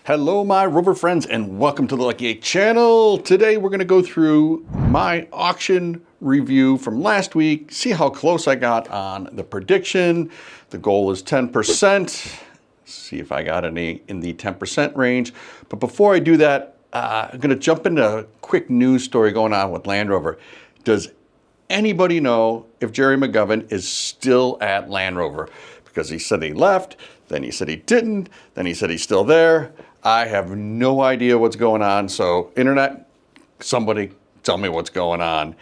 Hello my Rover friends and welcome to the Lucky 8 channel. Today we're going to go through my auction review from last week, see how close I got on the prediction. The goal is 10%. See if I got any in the 10% range. But before I do that, I'm going to jump into a quick news story going on with Land Rover. Does anybody know if Gerry McGovern is still at Land Rover? Because he said he left, then he said he didn't, then he said he's still there. I have no idea what's going on. So internet, somebody tell me what's going on.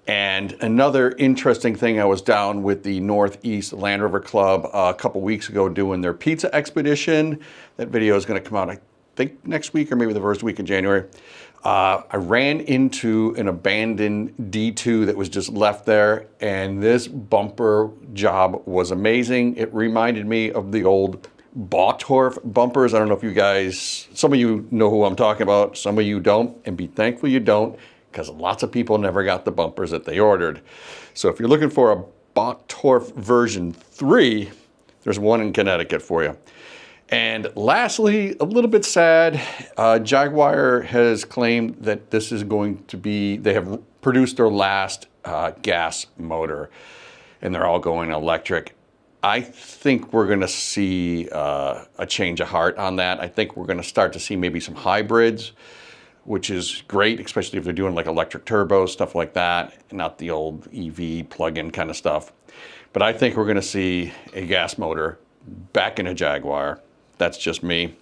And another interesting thing, I was down with the Northeast Land Rover Club a couple weeks ago doing their pizza expedition. That video is going to come out, I think, next week or maybe the first week in January. I ran into an abandoned D2 that was just left there, and this bumper job was amazing. It reminded me of the old Bautorf bumpers. I don't know if you guys, some of you know who I'm talking about, some of you don't, and be thankful you don't, because lots of people never got the bumpers that they ordered. So if you're looking for a Bautorf version 3, there's one in Connecticut for you. And lastly, a little bit sad, Jaguar has claimed that this is going to be, they have produced their last gas motor, and they're all going electric. I think we're going to see a change of heart on that. I think we're going to start to see maybe some hybrids, which is great, especially if they're doing like electric turbo, stuff like that, and not the old EV plug-in kind of stuff. But I think we're going to see a gas motor back in a Jaguar. That's just me,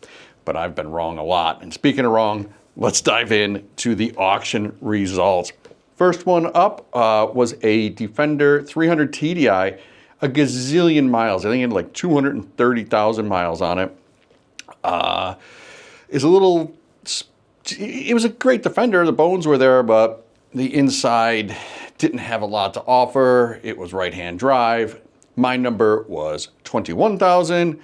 but I've been wrong a lot. And speaking of wrong, let's dive in to the auction results. First one up was a Defender 300 TDI, a gazillion miles. I think it had like 230,000 miles on it. It was a great Defender. The bones were there, but the inside didn't have a lot to offer. It was right-hand drive. My number was 21,000.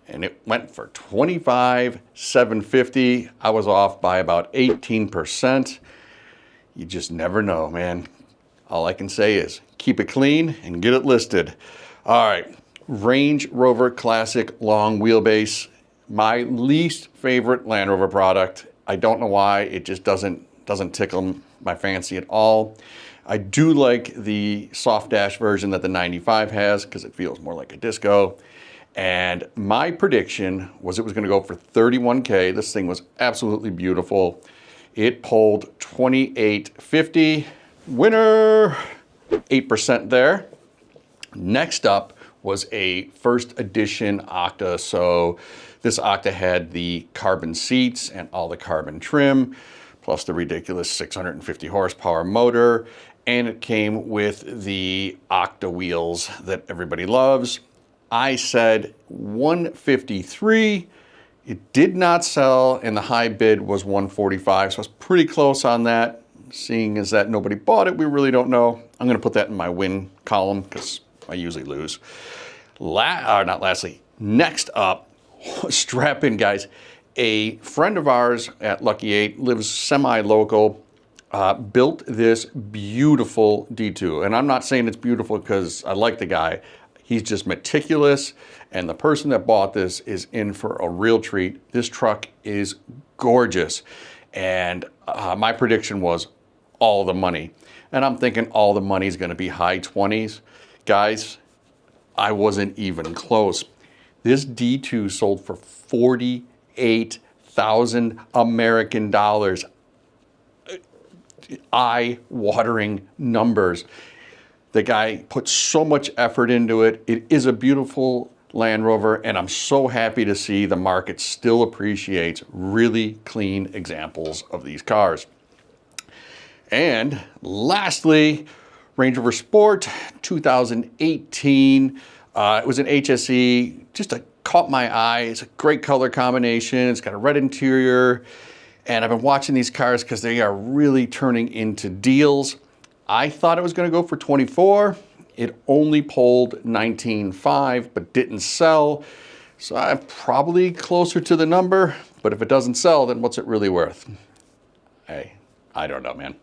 And it went for $25,750. I was off by about 18%. You just never know, man. All I can say is keep it clean and get it listed. All right, Range Rover Classic long wheelbase. My least favorite Land Rover product. I don't know why. It just doesn't tickle my fancy at all. I do like the soft dash version that the 95 has because it feels more like a disco. And my prediction was it was going to go for $31K. This thing was absolutely beautiful. It pulled $28.50. Winner, 8% there. Next up was a first edition Octa. So this Octa had the carbon seats and all the carbon trim, plus the ridiculous 650 horsepower motor. And it came with the Octa wheels that everybody loves. I said 153. It did not sell, and the high bid was 145. So I was pretty close on that. Seeing as that nobody bought it, we really don't know. I'm going to put that in my win column because I usually lose. Not lastly, next up, strap in, guys. A friend of ours at Lucky 8 lives semi-local. Built this beautiful D2, and I'm not saying it's beautiful because I like the guy. He's just meticulous, and the person that bought this is in for a real treat. This truck is gorgeous, and my prediction was all the money. And I'm thinking all the money is going to be high 20s. Guys, I wasn't even close. This D2 sold for 48,000 American dollars. Eye-watering numbers. The guy put so much effort into it. It is a beautiful Land Rover, and I'm so happy to see the market still appreciates really clean examples of these cars. And lastly, Range Rover Sport 2018. It was an HSE, just caught my eye. It's a great color combination. It's got a red interior, and I've been watching these cars because they are really turning into deals. I thought it was going to go for 24. It only pulled 19.5, but didn't sell. So I'm probably closer to the number, but if it doesn't sell, then what's it really worth? Hey, I don't know, man.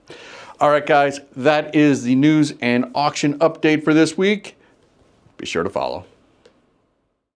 All right, guys, that is the news and auction update for this week. Be sure to follow.